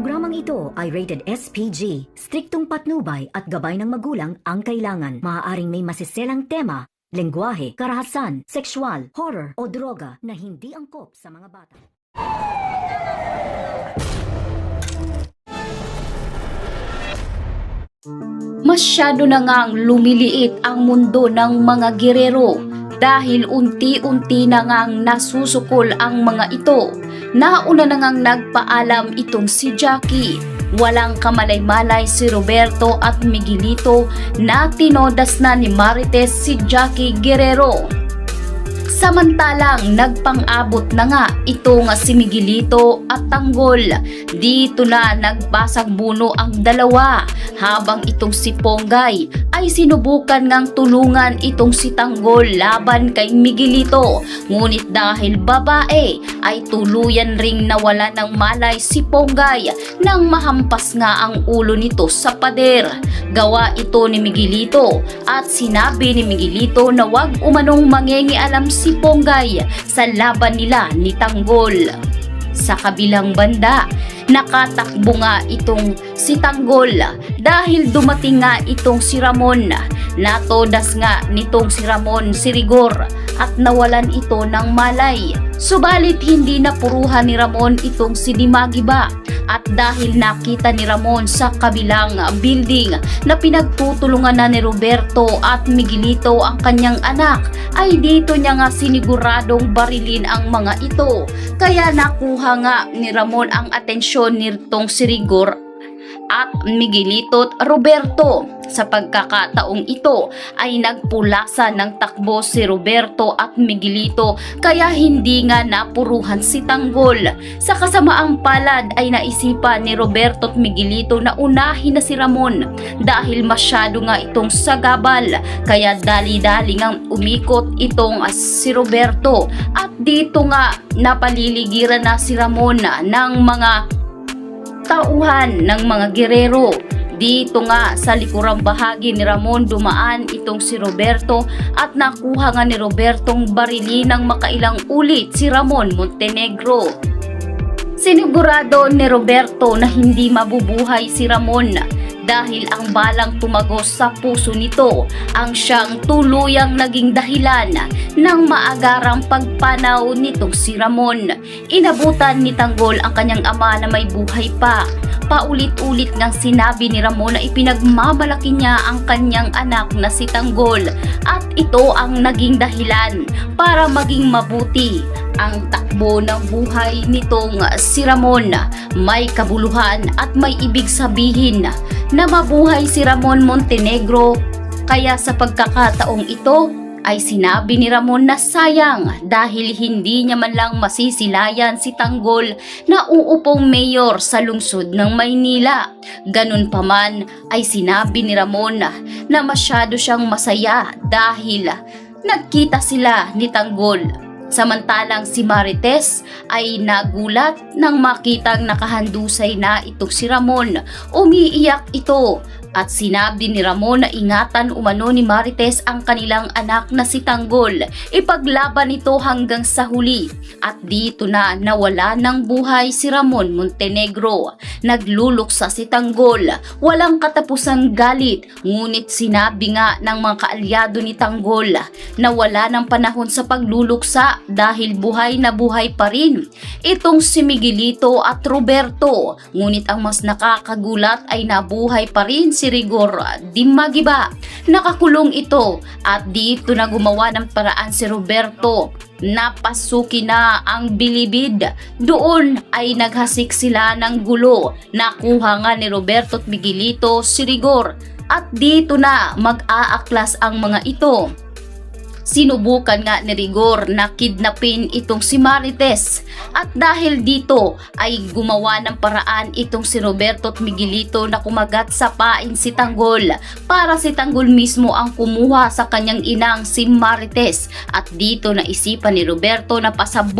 programang ito ay rated SPG. Striktong patnubay at gabay ng magulang ang kailangan. Maaaring may masiselang tema, lengguwahe, karahasan, sexual, horror o droga na hindi angkop sa mga bata. Masyado na ngang lumiliit ang mundo ng mga gerero dahil unti-unti na ngang nasusukol ang mga ito. Nauna na ngang nagpaalam itong si Jackie. Walang kamalay-malay si Roberto at Miguelito na tinodas na ni Marites si Jackie Guerrero. Samantalang nagpang-abot na nga itong si Miguelito at Tanggol. Dito na nagbasag buno ang dalawa habang itong si Ponggay ay sinubukan ngang tulungan itong si Tanggol laban kay Miguelito. Ngunit dahil babae ay tuluyan ring nawala ng malay si Ponggay nang mahampas nga ang ulo nito sa pader. Gawa ito ni Miguelito at sinabi ni Miguelito na wag umanong mangingialam si Ponggay sa laban nila ni Tanggol. Sa kabilang banda, nakatakbo nga itong si Tanggol dahil dumating nga itong si Ramon. Natodas nga nitong si Ramon si Rigor at nawalan ito ng malay. Subalit hindi napuruhan ni Ramon itong si Dimagiba at dahil nakita ni Ramon sa kabilang building na pinagtutulungan na ni Roberto at Miguelito ang kanyang anak, ay dito niya nga siniguradong barilin ang mga ito. Kaya nakuha nga ni Ramon ang atensyon nitong si Rigor at Miguelito at Roberto. Sa pagkakataong ito ay nagpulasa ng takbo si Roberto at Miguelito kaya hindi nga napuruhan si Tanggol. Sa kasamaang palad ay naisipan ni Roberto at Miguelito na unahin na si Ramon dahil masyado nga itong sagabal, kaya dali-dali ngang umikot itong si Roberto at dito nga napaliligiran na si Ramon ng mga tauhan ng mga gerero. Dito nga sa likurang bahagi ni Ramon dumaan itong si Roberto at nakuha nga ni Robertong barili ng makailang ulit si Ramon Montenegro. Sinigurado ni Roberto na hindi mabubuhay si Ramon dahil ang balang tumagos sa puso nito ang siyang tuluyang naging dahilan ng maagarang pagpanaw nitong si Ramon. Inabutan ni Tanggol ang kanyang ama na may buhay pa. Paulit-ulit ngang sinabi ni Ramon na ipinagmamalaki niya ang kanyang anak na si Tanggol at ito ang naging dahilan para maging mabuti ang takbo ng buhay nitong si Ramon. May kabuluhan at may ibig sabihin na mabuhay si Ramon Montenegro, kaya sa pagkakataong ito ay sinabi ni Ramon na sayang dahil hindi niya man lang masisilayan si Tanggol na uupong mayor sa lungsod ng Maynila. Ganun pa man ay sinabi ni Ramon na masyado siyang masaya dahil nagkita sila ni Tanggol. Samantalang si Marites ay nagulat nang makitang nakahandusay na itong si Ramon. Umiiyak ito at sinabi ni Ramon na ingatan umano ni Marites ang kanilang anak na si Tanggol. Ipaglaban ito hanggang sa huli at dito na nawala ng buhay si Ramon Montenegro. Nagluluksa si Tanggol, walang katapusang galit, ngunit sinabi nga ng mga kaalyado ni Tanggol na wala ng panahon sa pagluluksa dahil buhay na buhay pa rin itong si Miguelito at Roberto. Ngunit ang mas nakakagulat ay nabuhay pa rin si Rigor Dimagiba. Nakakulong ito at dito na gumawa ng paraan si Roberto. Napasuki na ang bilibid. Doon ay naghasik sila ng gulo. Nakuha nga ni Roberto at Miguelito si Rigor at dito na mag-aaklas ang mga ito. Sinubukan nga ni Rigor na kidnapin itong si Marites at dahil dito ay gumawa ng paraan itong si Roberto at Miguelito na kumagat sa pain si Tanggol para si Tanggol mismo ang kumuha sa kanyang inang si Marites at dito naisipan ni Roberto na pasabog